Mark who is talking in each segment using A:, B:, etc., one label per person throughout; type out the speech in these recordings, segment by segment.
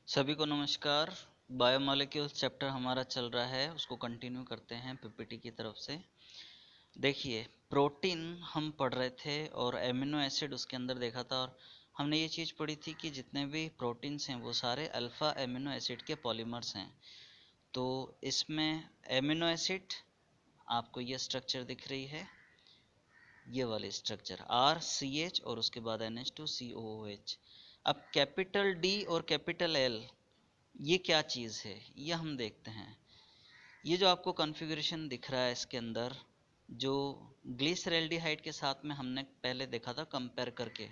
A: सभी को नमस्कार। बायोमोलिक्यूल्स चैप्टर हमारा चल रहा है, उसको कंटिन्यू करते हैं पीपीटी की तरफ से। देखिए, प्रोटीन हम पढ़ रहे थे और एमिनो एसिड उसके अंदर देखा था, और हमने ये चीज़ पढ़ी थी कि जितने भी प्रोटीन्स हैं वो सारे अल्फ़ा एमिनो एसिड के पॉलीमर्स हैं। तो इसमें एमिनो एसिड, आपको ये स्ट्रक्चर दिख रही है, ये वाली स्ट्रक्चर RCH और उसके बाद NH2COOH। अब कैपिटल D और कैपिटल L ये क्या चीज़ है, ये हम देखते हैं। ये जो आपको कॉन्फ़िगरेशन दिख रहा है इसके अंदर, जो ग्लिसरैल्डिहाइड के साथ में हमने पहले देखा था कंपेयर करके,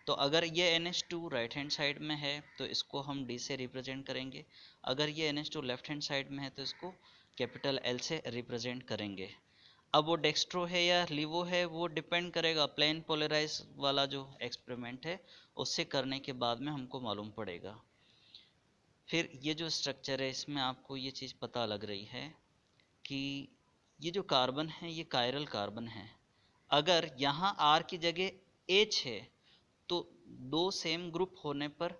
A: तो अगर ये NH2 राइट हैंड साइड में है तो इसको हम D से रिप्रेजेंट करेंगे। अगर ये NH2 लेफ्ट हैंड साइड में है तो इसको कैपिटल L से रिप्रेजेंट करेंगे। अब वो डेक्स्ट्रो है या लिवो है वो डिपेंड करेगा, प्लेन पोलराइज वाला जो एक्सपेरिमेंट है उससे करने के बाद में हमको मालूम पड़ेगा। फिर ये जो स्ट्रक्चर है इसमें आपको ये चीज़ पता लग रही है कि ये जो कार्बन है ये कायरल कार्बन है। अगर यहाँ R की जगह H है तो दो सेम ग्रुप होने पर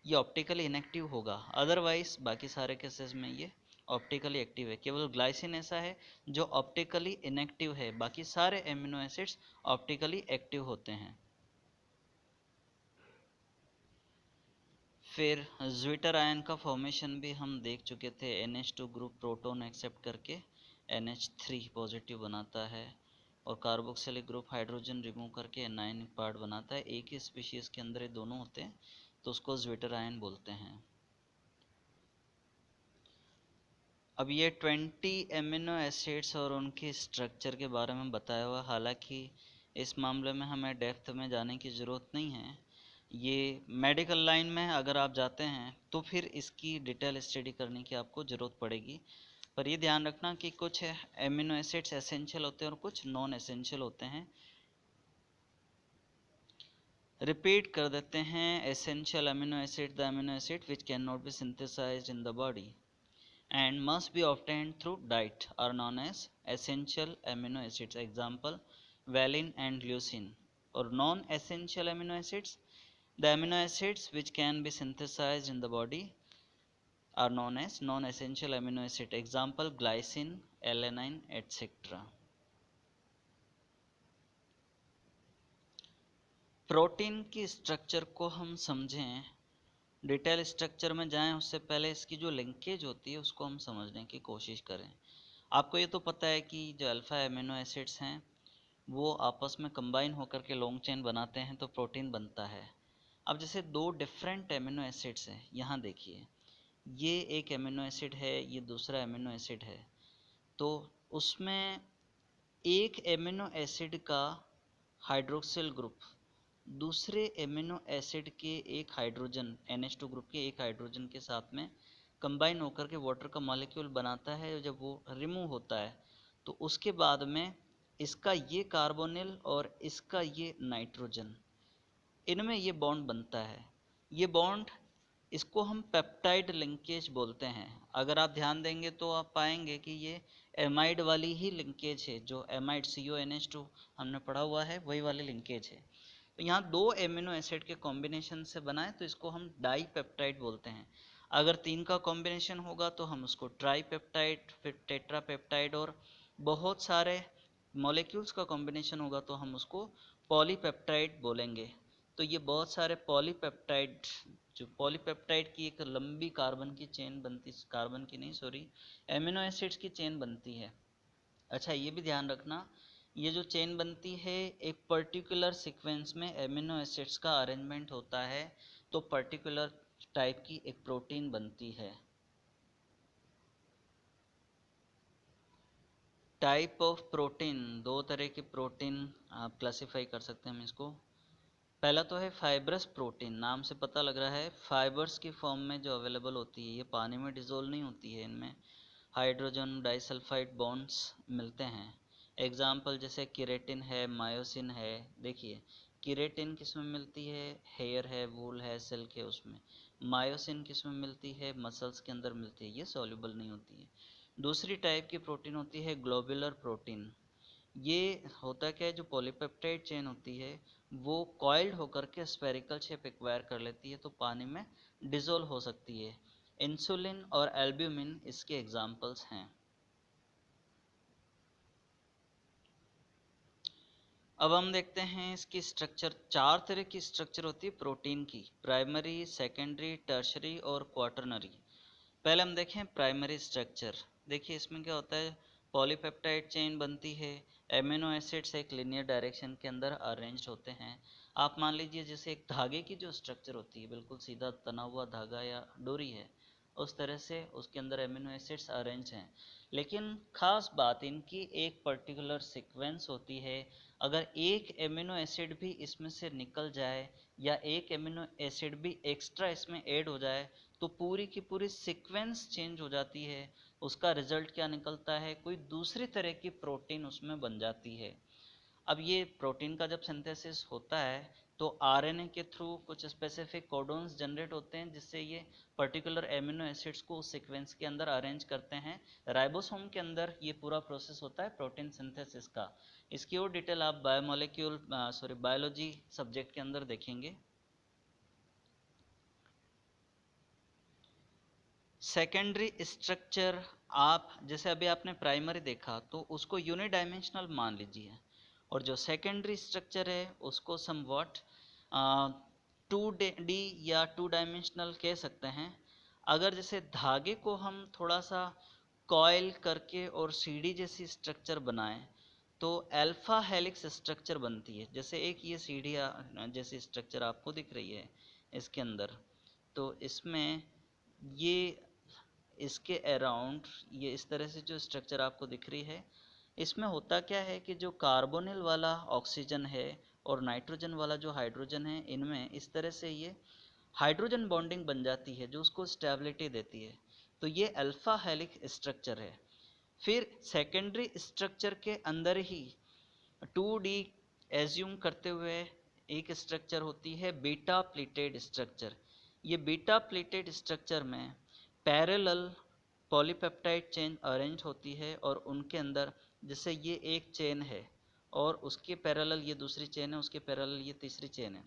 A: ये ऑप्टिकली इनएक्टिव होगा, अदरवाइज बाकी सारे केसेस में ये ऑप्टिकली एक्टिव है। केवल ग्लाइसिन ऐसा है जो ऑप्टिकली इनएक्टिव है, बाकी सारे एमिनो एसिड्स ऑप्टिकली एक्टिव होते हैं। फिर ज्विटर आयन का फॉर्मेशन भी हम देख चुके थे। NH2 ग्रुप प्रोटॉन एक्सेप्ट करके NH3 पॉजिटिव बनाता है, और कार्बोक्सिलिक ग्रुप हाइड्रोजन रिमूव करके एनायनिक पार्ट बनाता है। एक ही स्पीशीज के अंदर ये दोनों होते हैं तो उसको ज्विटर आयन बोलते हैं। अब ये 20 एमिनो एसिड्स और उनकी स्ट्रक्चर के बारे में बताया हुआ, हालांकि इस मामले में हमें डेप्थ में जाने की ज़रूरत नहीं है। ये मेडिकल लाइन में अगर आप जाते हैं तो फिर इसकी डिटेल स्टडी करने की आपको ज़रूरत पड़ेगी। पर ये ध्यान रखना कि कुछ एमिनो एसिड्स एसेंशियल होते हैं और कुछ नॉन एसेंशियल होते हैं। रिपीट कर देते हैं। Essential amino acid, the amino acid which can not be synthesized in the body and must be obtained through diet are known as essential amino acids. Example, valine and leucine. Or non-essential amino acids, the amino acids which can be synthesized in the body are known as non-essential amino acid. Example, glycine, alanine, etc. Protein की structure को हम समझें, detail structure में जाएं उससे पहले इसकी जो लिंकेज होती है उसको हम समझने की कोशिश करें। आपको ये तो पता है कि जो अल्फ़ा एमिनो एसिड्स हैं वो आपस में कंबाइन होकर के लॉन्ग चेन बनाते हैं तो प्रोटीन बनता है। अब जैसे दो डिफरेंट एमिनो एसिड्स हैं, यहाँ देखिए, ये एक एमिनो एसिड है, ये दूसरा एमिनो एसिड है, तो उसमें एक एमिनो एसिड का हाइड्रोक्सिल ग्रुप दूसरे एमिनो एसिड के एक हाइड्रोजन NH2 ग्रुप के एक हाइड्रोजन के साथ में कंबाइन होकर के वाटर का मॉलिक्यूल बनाता है। जब वो रिमूव होता है तो उसके बाद में इसका ये कार्बोनिल और इसका ये नाइट्रोजन, इनमें ये बॉन्ड बनता है। ये बॉन्ड, इसको हम पेप्टाइड लिंकेज बोलते हैं। अगर आप ध्यान देंगे तो आप पाएंगे कि ये एमाइड वाली ही लिंकेज है, जो एमाइड CONH2 हमने पढ़ा हुआ है वही वाली लिंकेज है। तो यहाँ दो एमिनो एसिड के कॉम्बिनेशन से बना है तो इसको हम डाई पेप्टाइड बोलते हैं। अगर तीन का कॉम्बिनेशन होगा तो हम उसको ट्राई पेप्टाइड, फिर टेट्रा पेप्टाइड, और बहुत सारे मॉलिक्यूल्स का कॉम्बिनेशन होगा तो हम उसको पॉलीपेप्टाइड बोलेंगे। तो ये बहुत सारे पॉलीपेप्टाइड, जो पॉलीपेप्टाइड की एक लंबी कार्बन की चेन बनती, कार्बन की नहीं सॉरी, एमिनो एसिड्स की चेन बनती है। अच्छा, ये भी ध्यान रखना, ये जो चेन बनती है एक पर्टिकुलर सीक्वेंस में एमिनो एसिड्स का अरेंजमेंट होता है तो पर्टिकुलर टाइप की एक प्रोटीन बनती है। टाइप ऑफ प्रोटीन, दो तरह के प्रोटीन आप क्लासिफाई कर सकते हैं हम इसको। पहला तो है फाइब्रस प्रोटीन, नाम से पता लग रहा है फाइबर्स की फॉर्म में जो अवेलेबल होती है, ये पानी में डिज़ोल्व नहीं होती है, इनमें हाइड्रोजन डाइसल्फाइड बॉन्ड्स मिलते हैं। एग्जाम्पल जैसे केराटिन है, मायोसिन है। देखिए, केराटिन किस में मिलती है, हेयर है, वूल है, सिल्क है उसमें। मायोसिन किस में मिलती है, मसल्स के अंदर मिलती है, ये सॉल्युबल नहीं होती है। दूसरी टाइप की प्रोटीन होती है ग्लोबुलर प्रोटीन। ये होता क्या है, जो पॉलीपेप्टाइड चेन होती है वो कॉइल्ड होकर के स्फेरिकल शेप एक्वायर कर लेती है तो पानी में डिजोल्व हो सकती है। इंसुलिन और एल्ब्यूमिन इसके एग्जाम्पल्स हैं। अब हम देखते हैं इसकी स्ट्रक्चर। 4 तरह की स्ट्रक्चर होती है प्रोटीन की, प्राइमरी, सेकेंडरी, टर्शरी और क्वाटरनरी। पहले हम देखें प्राइमरी स्ट्रक्चर। देखिए इसमें क्या होता है, पॉलीपेप्टाइड चेन बनती है, एमिनो एसिड्स एक लिनियर डायरेक्शन के अंदर अरेंज्ड होते हैं। आप मान लीजिए जैसे एक धागे की जो स्ट्रक्चर होती है, बिल्कुल सीधा तना हुआ धागा या डोरी है, उस तरह से उसके अंदर एमिनो एसिड्स अरेंज हैं। लेकिन खास बात इनकी एक पर्टिकुलर सीक्वेंस होती है। अगर एक एमिनो एसिड भी इसमें से निकल जाए या एक एमिनो एसिड भी एक्स्ट्रा इसमें ऐड हो जाए तो पूरी की पूरी सीक्वेंस चेंज हो जाती है। उसका रिजल्ट क्या निकलता है, कोई दूसरी तरह की प्रोटीन उसमें बन जाती है। अब ये प्रोटीन का जब सिंथेसिस होता है तो आरएनए के थ्रू कुछ स्पेसिफिक कोडोन्स जनरेट होते हैं जिससे ये पर्टिकुलर एमिनो एसिड्स को उस सीक्वेंस के अंदर अरेंज करते हैं। राइबोसोम के अंदर ये पूरा प्रोसेस होता है प्रोटीन सिंथेसिस का। इसकी और डिटेल आप बायोलॉजी सब्जेक्ट के अंदर देखेंगे। सेकेंडरी स्ट्रक्चर, आप जैसे अभी आपने प्राइमरी देखा तो उसको यूनिडायमेंशनल मान लीजिए, और जो सेकेंडरी स्ट्रक्चर है उसको समवॉट 2D या 2 डायमेंशनल कह सकते हैं। अगर जैसे धागे को हम थोड़ा सा कॉयल करके और सीढ़ी जैसी स्ट्रक्चर बनाएं तो अल्फा हेलिक्स स्ट्रक्चर बनती है। जैसे एक ये सीढ़ी जैसी स्ट्रक्चर आपको दिख रही है इसके अंदर, तो इसमें ये इसके अराउंड ये इस तरह से जो स्ट्रक्चर आपको दिख रही है, इसमें होता क्या है कि जो कार्बोनिल वाला ऑक्सीजन है और नाइट्रोजन वाला जो हाइड्रोजन है, इनमें इस तरह से ये हाइड्रोजन बॉन्डिंग बन जाती है जो उसको स्टेबिलिटी देती है। तो ये अल्फा हेलिक्स स्ट्रक्चर है। फिर सेकेंडरी स्ट्रक्चर के अंदर ही 2D एज्यूम करते हुए एक स्ट्रक्चर होती है बीटा प्लीटेड स्ट्रक्चर। ये बीटा प्लीटेड स्ट्रक्चर में पैरेलल पॉलीपेप्टाइड चेन अरेंज होती है और उनके अंदर जैसे ये एक चेन है और उसके पैरेलल ये दूसरी चेन है, उसके पैरेलल ये तीसरी चेन है।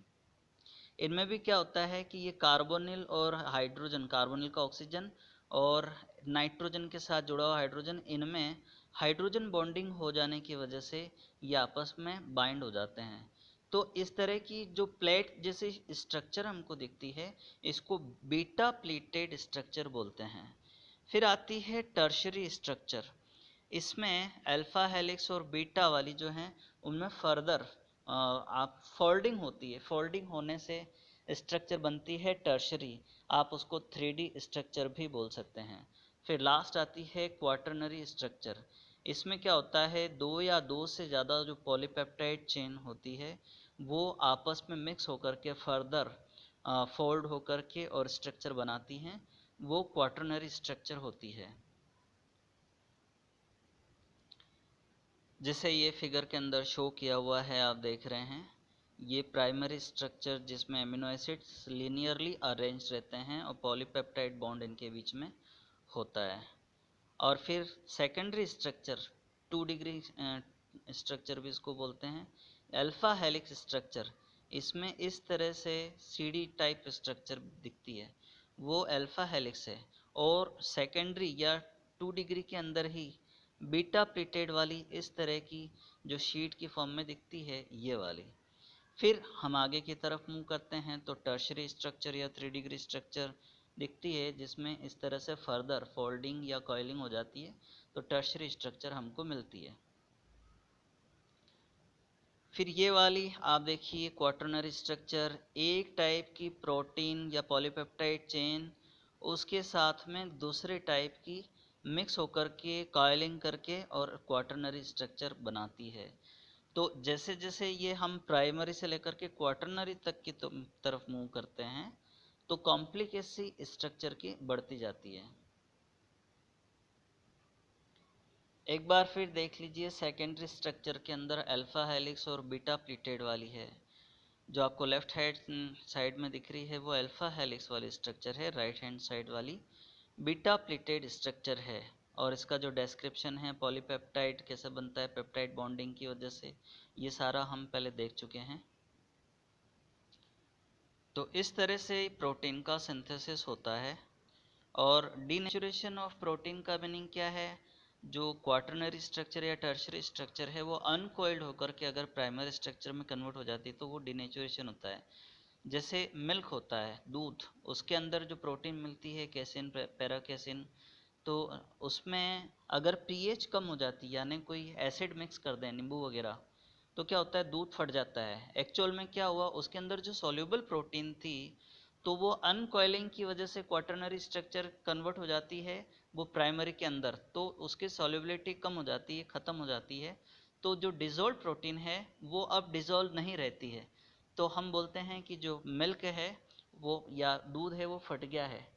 A: इनमें भी क्या होता है कि ये कार्बोनिल और हाइड्रोजन, कार्बोनिल का ऑक्सीजन और नाइट्रोजन के साथ जुड़ा हुआ हाइड्रोजन, इनमें हाइड्रोजन बॉन्डिंग हो जाने की वजह से ये आपस में बाइंड हो जाते हैं। तो इस तरह की जो प्लेट जैसी स्ट्रक्चर हमको दिखती है इसको बीटा प्लेटेड स्ट्रक्चर बोलते हैं। फिर आती है टर्शरी स्ट्रक्चर। इसमें अल्फा हेलिक्स और बीटा वाली जो हैं उनमें फर्दर आप फोल्डिंग होती है, फोल्डिंग होने से स्ट्रक्चर बनती है टर्शरी। आप उसको 3D स्ट्रक्चर भी बोल सकते हैं। फिर लास्ट आती है क्वाटरनरी स्ट्रक्चर। इसमें क्या होता है, दो या दो से ज़्यादा जो पॉलीपेप्टाइड चेन होती है वो आपस में मिक्स होकर के फर्दर फोल्ड होकर के और स्ट्रक्चर बनाती हैं, वो क्वाटरनरी स्ट्रक्चर होती है। जैसे ये फिगर के अंदर शो किया हुआ है आप देख रहे हैं, ये प्राइमरी स्ट्रक्चर जिसमें अमीनो एसिड्स लीनियरली अरेंज रहते हैं और पॉलीपेप्टाइड बॉन्ड इनके बीच में होता है। और फिर सेकेंडरी स्ट्रक्चर 2 डिग्री स्ट्रक्चर भी इसको बोलते हैं, अल्फा हेलिक्स स्ट्रक्चर। इसमें इस तरह से सीडी टाइप स्ट्रक्चर दिखती है, वो अल्फा हेलिक्स है। और सेकेंडरी या 2 डिग्री के अंदर ही बीटा प्लेटेड वाली इस तरह की जो शीट की फॉर्म में दिखती है, ये वाली। फिर हम आगे की तरफ मूव करते हैं तो टर्शरी स्ट्रक्चर या 3 डिग्री स्ट्रक्चर दिखती है जिसमें इस तरह से फर्दर फोल्डिंग या कॉइलिंग हो जाती है, तो टर्शरी स्ट्रक्चर हमको मिलती है। फिर ये वाली आप देखिए क्वाटरनरी स्ट्रक्चर, एक टाइप की प्रोटीन या पॉलीपेप्टाइड चेन उसके साथ में दूसरे टाइप की मिक्स होकर के कॉइलिंग करके और क्वाटरनरी स्ट्रक्चर बनाती है। तो जैसे जैसे ये हम प्राइमरी से लेकर के क्वाटरनरी तक की तरफ मूव करते हैं तो कॉम्प्लिकेसी स्ट्रक्चर की बढ़ती जाती है। एक बार फिर देख लीजिए सेकेंडरी स्ट्रक्चर के अंदर अल्फा हेलिक्स और बीटा प्लीटेड वाली है। जो आपको लेफ्ट हैंड साइड में दिख रही है वो अल्फा हेलिक्स वाली स्ट्रक्चर है, राइट हैंड साइड वाली बीटा प्लीटेड स्ट्रक्चर है। और इसका जो डिस्क्रिप्शन है पॉलीपेप्टाइड कैसे बनता है पेप्टाइड बॉन्डिंग की वजह से, ये सारा हम पहले देख चुके हैं। तो इस तरह से प्रोटीन का सिंथेसिस होता है। और डीनेचुरेशन ऑफ प्रोटीन का मीनिंग क्या है? जो क्वाटरनरी स्ट्रक्चर या टर्शियरी स्ट्रक्चर है वो अनकॉइल्ड होकर के अगर प्राइमरी स्ट्रक्चर में कन्वर्ट हो जाती है तो वो डीनेचुरेशन होता है। जैसे मिल्क होता है, दूध, उसके अंदर जो प्रोटीन मिलती है कैसिन, पैरा कैसिन, तो उसमें अगर पीएच कम हो जाती है यानी कोई एसिड मिक्स कर दें, नींबू वगैरह, तो क्या होता है? दूध फट जाता है। एक्चुअल में क्या हुआ, उसके अंदर जो सॉल्युबल प्रोटीन थी तो वो अनकॉइलिंग की वजह से क्वाटरनरी स्ट्रक्चर कन्वर्ट हो जाती है वो प्राइमरी के अंदर, तो उसकी सॉल्युबिलिटी कम हो जाती है, ख़त्म हो जाती है। तो जो डिज़ोल्व प्रोटीन है वो अब डिज़ोल्व नहीं रहती है, तो हम बोलते हैं कि जो मिल्क है वो या दूध है वो फट गया है।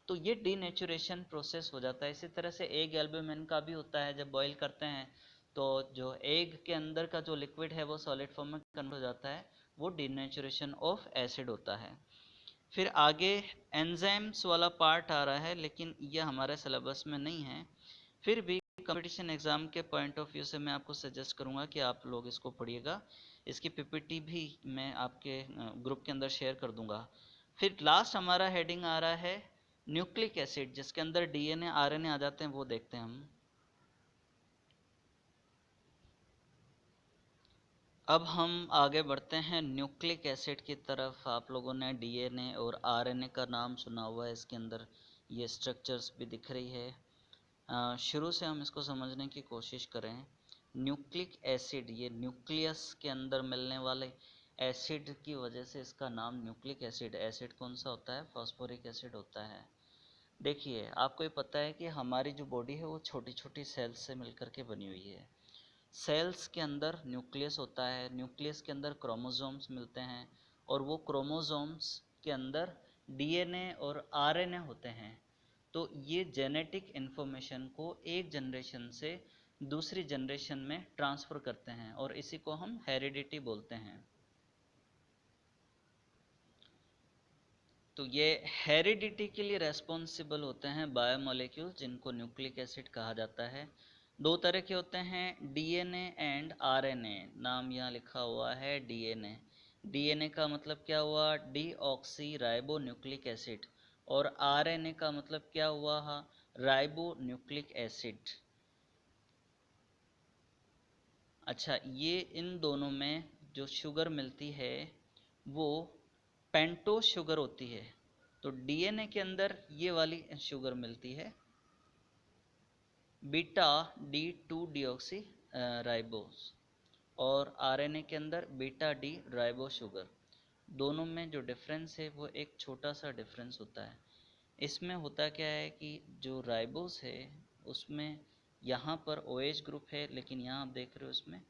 A: तो ये डीनेचुरेशन प्रोसेस हो जाता है। इसी तरह से एग एल्ब्यूमिन का भी होता है, जब बॉईल करते हैं तो जो एग के अंदर का जो लिक्विड है वो सॉलिड फॉर्म में कन्वर्ट हो जाता है, वो डीनेचुरेशन ऑफ एसिड होता है। फिर आगे एंजाइम्स वाला पार्ट आ रहा है, लेकिन यह हमारे सिलेबस में नहीं है। फिर भी कंपटीशन एग्ज़ाम के पॉइंट ऑफ व्यू से मैं आपको सजेस्ट करूंगा कि आप लोग इसको पढ़िएगा। इसकी पीपीटी भी मैं आपके ग्रुप के अंदर शेयर कर दूंगा। फिर लास्ट हमारा हेडिंग आ रहा है न्यूक्लिक एसिड, जिसके अंदर डीएनए आरएनए आ जाते हैं, वो देखते हैं हम। अब हम आगे बढ़ते हैं न्यूक्लिक एसिड की तरफ। आप लोगों ने डीएनए और आरएनए का नाम सुना हुआ है, इसके अंदर ये स्ट्रक्चर्स भी दिख रही है। शुरू से हम इसको समझने की कोशिश करें। न्यूक्लिक एसिड, ये न्यूक्लियस के अंदर मिलने वाले एसिड की वजह से इसका नाम न्यूक्लिक एसिड। एसिड कौन सा होता है? फॉस्फोरिक एसिड होता है। देखिए, आपको ये पता है कि हमारी जो बॉडी है वो छोटी छोटी सेल्स से मिलकर के बनी हुई है। सेल्स के अंदर न्यूक्लियस होता है, न्यूक्लियस के अंदर क्रोमोसोम्स मिलते हैं, और वो क्रोमोसोम्स के अंदर डीएनए और आरएनए होते हैं। तो ये जेनेटिक इन्फॉर्मेशन को एक जनरेशन से दूसरी जनरेशन में ट्रांसफ़र करते हैं, और इसी को हम हेरिडिटी बोलते हैं। तो ये हेरिडिटी के लिए रेस्पॉन्सिबल होते हैं बायोमोलेक्यूल्स, जिनको न्यूक्लिक एसिड कहा जाता है। दो तरह के होते हैं, डीएनए एंड आरएनए। नाम यहाँ लिखा हुआ है डीएनए। डीएनए का मतलब क्या हुआ? Deoxy ribo nucleic acid. और आरएनए का मतलब क्या हुआ? Ribo nucleic acid. अच्छा, ये इन दोनों में जो शुगर मिलती है वो पेंटोस शुगर होती है। तो डीएनए के अंदर ये वाली शुगर मिलती है, beta D two deoxy ribose, और आरएनए के अंदर बीटा डी राइबो शुगर। दोनों में जो डिफरेंस है वो एक छोटा सा डिफरेंस होता है। इसमें होता क्या है कि जो राइबोस है उसमें यहाँ पर OH ग्रुप है, लेकिन यहाँ आप देख रहे हो उसमें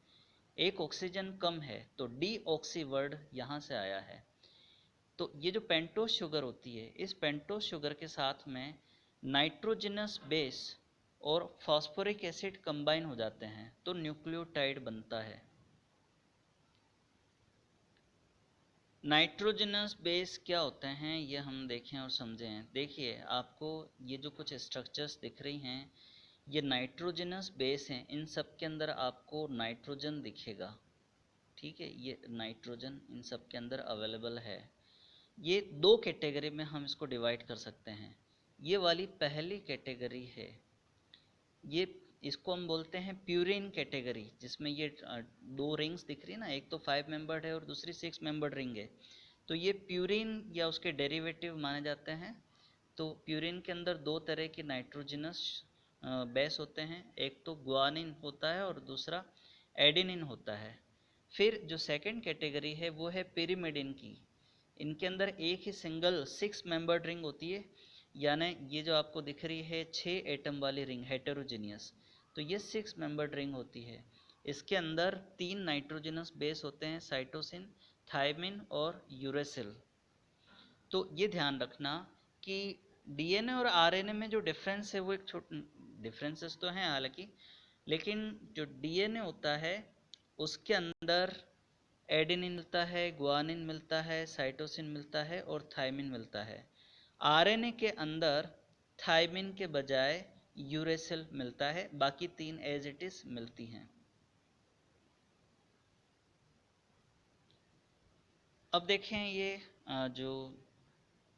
A: एक ऑक्सीजन कम है, तो डी ऑक्सी वर्ड यहाँ से आया है। तो ये जो पेंटोस शुगर होती है, इस पेंटोस शुगर के साथ में नाइट्रोजनस बेस और फास्फोरिक एसिड कंबाइन हो जाते हैं, तो न्यूक्लियोटाइड बनता है। नाइट्रोजनस बेस क्या होते हैं ये हम देखें और समझें। देखिए, आपको ये जो कुछ स्ट्रक्चर्स दिख रही हैं ये नाइट्रोजनस बेस हैं, इन सब के अंदर आपको नाइट्रोजन दिखेगा। ठीक है, ये नाइट्रोजन इन सब के अंदर अवेलेबल है। ये दो कैटेगरी में हम इसको डिवाइड कर सकते हैं। ये वाली पहली कैटेगरी है, ये इसको हम बोलते हैं प्यूरिन कैटेगरी, जिसमें ये दो रिंग्स दिख रही है ना, एक तो 5 मेंबर्ड है और दूसरी 6 मेंबर्ड रिंग है। तो ये प्यूरिन या उसके डेरिवेटिव माने जाते हैं। तो प्यूरिन के अंदर दो तरह के नाइट्रोजनस बेस होते हैं, एक तो गुआनिन होता है और दूसरा एडेनिन होता है। फिर जो सेकंड कैटेगरी है वो है पिरिमिडिन की। इनके अंदर एक ही सिंगल 6 मेंबर्ड रिंग होती है, यानी ये जो आपको दिख रही है 6 एटम वाली रिंग हेटेरोजीनियस, तो ये 6 मेंबर्ड रिंग होती है। इसके अंदर 3 नाइट्रोजनस बेस होते हैं, साइटोसिन, थायमिन और यूरेसिल। तो ये ध्यान रखना कि डीएनए और आरएनए में जो डिफरेंस है वो एक छोटे डिफरेंसेस तो हैं हालांकि, लेकिन जो डीएनए होता है उसके अंदर एडेनिन मिलता है, गुआनिन मिलता है, साइटोसिन मिलता है और थायमिन मिलता है। आरएनए के अंदर थायमिन के बजाय यूरेसिल मिलता है, बाकी तीन एज इट इज मिलती हैं। अब देखें ये जो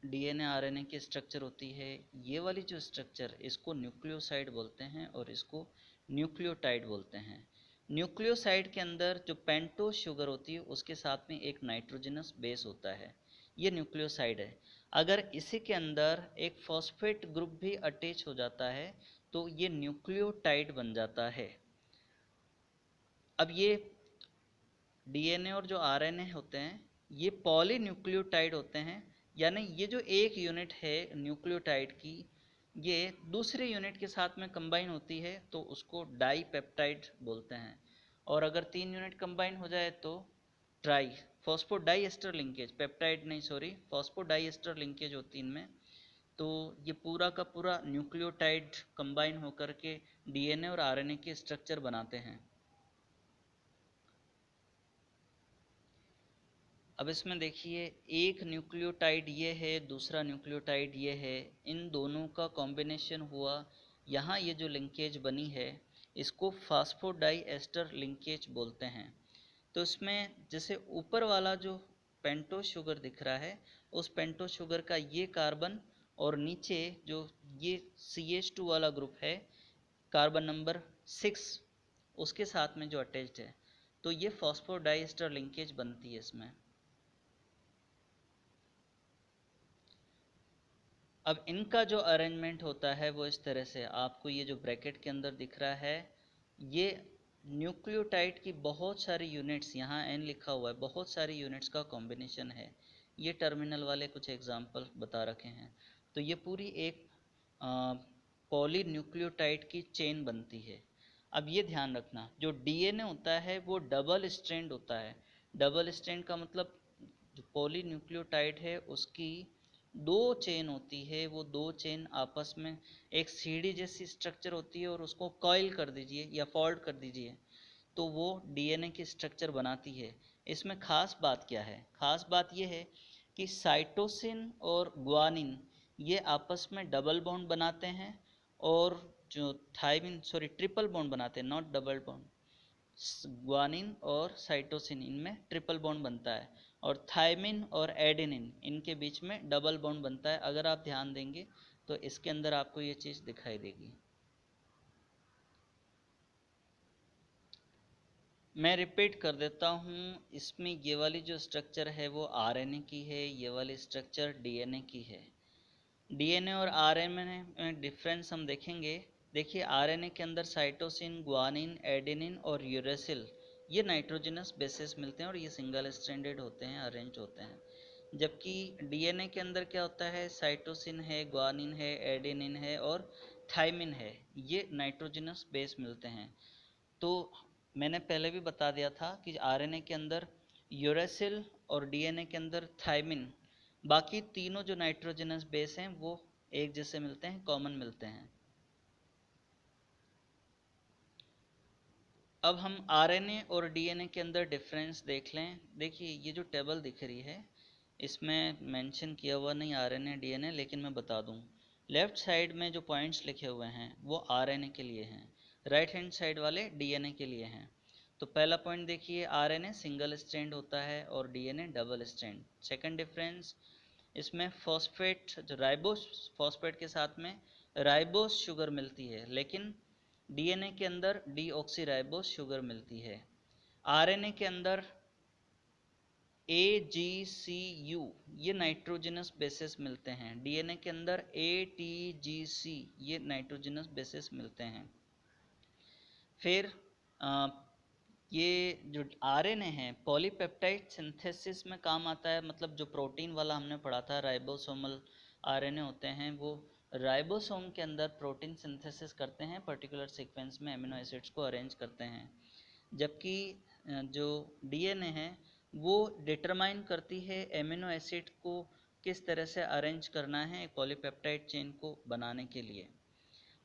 A: डीएनए आरएनए की स्ट्रक्चर होती है, ये वाली जो स्ट्रक्चर, इसको न्यूक्लियोसाइड बोलते हैं और इसको न्यूक्लियोटाइड बोलते हैं। न्यूक्लियोसाइड के अंदर जो पेंटोज शुगर होती है उसके साथ में एक नाइट्रोजनस बेस होता है, ये न्यूक्लियोसाइड है। अगर इसी के अंदर एक फॉस्फेट ग्रुप भी अटैच हो जाता है तो ये न्यूक्लियोटाइड बन जाता है। अब ये डीएनए और जो आरएनए होते हैं ये पॉलीन्यूक्लियोटाइड होते हैं, यानी ये जो एक यूनिट है न्यूक्लियोटाइड की, ये दूसरे यूनिट के साथ में कंबाइन होती है तो उसको डाई पेप्टाइड बोलते हैं। और अगर 3 यूनिट कंबाइन हो जाए तो ट्राई फॉस्फोडाइएस्टर लिंकेज, पेप्टाइड नहीं सॉरी, फॉस्फोडाइएस्टर लिंकेज होती है इनमें। तो ये पूरा का पूरा न्यूक्लियोटाइड कंबाइन होकर के डीएनए और आरएनए के स्ट्रक्चर बनाते हैं। अब इसमें देखिए, एक न्यूक्लियोटाइड ये है, दूसरा न्यूक्लियोटाइड ये है, इन दोनों का कॉम्बिनेशन हुआ, यहाँ ये जो लिंकेज बनी है इसको फास्फोडाइएस्टर लिंकेज बोलते हैं। तो इसमें जैसे ऊपर वाला जो पेंटोज शुगर दिख रहा है, उस पेंटोज शुगर का ये कार्बन और नीचे जो ये CH2 वाला ग्रुप है, कार्बन नंबर 6, उसके साथ में जो अटैच्ड है, तो ये फास्फोडाइएस्टर लिंकेज बनती है इसमें। अब इनका जो अरेंजमेंट होता है वो इस तरह से, आपको ये जो ब्रैकेट के अंदर दिख रहा है, ये न्यूक्लियोटाइड की बहुत सारी यूनिट्स, यहाँ N लिखा हुआ है, बहुत सारी यूनिट्स का कॉम्बिनेशन है। ये टर्मिनल वाले कुछ एग्जाम्पल बता रखे हैं। तो ये पूरी एक पॉली न्यूक्लियोटाइड की चेन बनती है। अब ये ध्यान रखना, जो डीएनए होता है वो डबल स्ट्रैंड होता है। डबल स्ट्रैंड का मतलब जो पॉली न्यूक्लियोटाइड है उसकी दो चेन होती है, वो दो चेन आपस में एक सीढ़ी जैसी स्ट्रक्चर होती है, और उसको कॉइल कर दीजिए या फोल्ड कर दीजिए तो वो डीएनए की स्ट्रक्चर बनाती है। इसमें खास बात क्या है? खास बात ये है कि साइटोसिन और ग्वानिन ये आपस में डबल बॉन्ड बनाते हैं, और जो थायमिन सॉरी ट्रिपल बॉन्ड बनाते हैं, नॉट डबल बॉन्ड। ग्वानिन और साइटोसिन इनमें ट्रिपल बॉन्ड बनता है, और थायमिन और एडेनिन इनके बीच में डबल बॉन्ड बनता है। अगर आप ध्यान देंगे तो इसके अंदर आपको ये चीज़ दिखाई देगी। मैं रिपीट कर देता हूँ, इसमें ये वाली जो स्ट्रक्चर है वो आरएनए की है, ये वाली स्ट्रक्चर डीएनए की है। डीएनए और आरएनए में डिफरेंस हम देखेंगे। देखिए, आरएनए के अंदर साइटोसिन, ग्वानिन, एडेनिन और यूरेसिल ये नाइट्रोजनस बेसेस मिलते हैं और ये सिंगल स्ट्रैंडेड होते हैं, अरेंज होते हैं। जबकि डीएनए के अंदर क्या होता है, साइटोसिन है, ग्वानिन है, एडेनिन है और थायमिन है, ये नाइट्रोजनस बेस मिलते हैं। तो मैंने पहले भी बता दिया था कि आरएनए के अंदर यूरेसिल और डीएनए के अंदर थायमिन, बाकी तीनों जो नाइट्रोजनस बेस हैं वो एक जैसे मिलते हैं, कॉमन मिलते हैं। अब हम आरएनए और डीएनए के अंदर डिफरेंस देख लें। देखिए, ये जो टेबल दिख रही है इसमें मेंशन किया हुआ नहीं आरएनए डीएनए, लेकिन मैं बता दूं, लेफ्ट साइड में जो पॉइंट्स लिखे हुए हैं वो आरएनए के लिए हैं, राइट हैंड साइड वाले डीएनए के लिए हैं। तो पहला पॉइंट देखिए, आरएनए सिंगल स्ट्रैंड होता है और DNA double strand. Second difference, इसमें फॉस्फेट जो राइबोस फॉस्फेट के साथ में राइबोस शुगर मिलती है, लेकिन डीएनए के अंदर डीऑक्सीराइबोस शुगर मिलती है। आरएनए के अंदर AGCU ये नाइट्रोजनस बेसेस मिलते हैं, डीएनए के अंदर ATGC ये नाइट्रोजनस बेसेस मिलते हैं। फिर ये जो आरएनए है पॉलीपेप्टाइड सिंथेसिस में काम आता है, मतलब जो प्रोटीन वाला हमने पढ़ा था, राइबोसोमल आरएनए होते हैं, वो राइबोसोम के अंदर प्रोटीन सिंथेसिस करते हैं, पर्टिकुलर सीक्वेंस में एमिनो एसिड्स को अरेंज करते हैं। जबकि जो डीएनए है वो डिटरमाइन करती है एमिनो एसिड को किस तरह से अरेंज करना है पॉलीपेप्टाइड चेन को बनाने के लिए।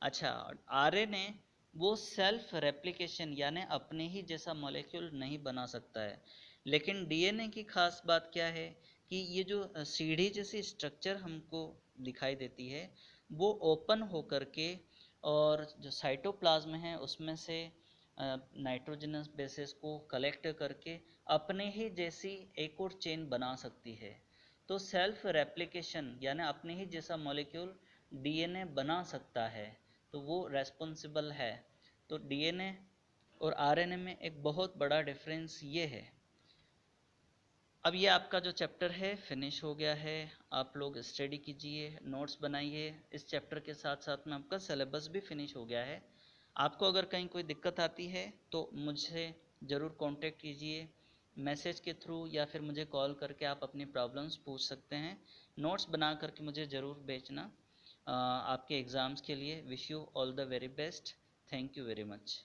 A: अच्छा, आरएनए वो सेल्फ रेप्लिकेशन यानी अपने ही जैसा मॉलिक्यूल नहीं बना सकता है, लेकिन डीएनए की खास बात क्या है कि ये जो सीढ़ी जैसी स्ट्रक्चर हमको दिखाई देती है वो ओपन होकर के, और जो साइटोप्लाज्म है उसमें से नाइट्रोजनस बेसेस को कलेक्ट करके अपने ही जैसी एक और चेन बना सकती है। तो सेल्फ रेप्लिकेशन यानी अपने ही जैसा मॉलिक्यूल डीएनए बना सकता है, तो वो रेस्पॉन्सिबल है। तो डीएनए और आरएनए में एक बहुत बड़ा डिफरेंस ये है। अब ये आपका जो चैप्टर है फिनिश हो गया है। आप लोग स्टडी कीजिए, नोट्स बनाइए। इस चैप्टर के साथ साथ में आपका सिलेबस भी फिनिश हो गया है। आपको अगर कहीं कोई दिक्कत आती है तो मुझसे ज़रूर कांटेक्ट कीजिए, मैसेज के थ्रू या फिर मुझे कॉल करके आप अपनी प्रॉब्लम्स पूछ सकते हैं। नोट्स बना करके मुझे ज़रूर भेजना आपके एग्ज़ाम्स के लिए। Wish you all the very best. Thank you very much.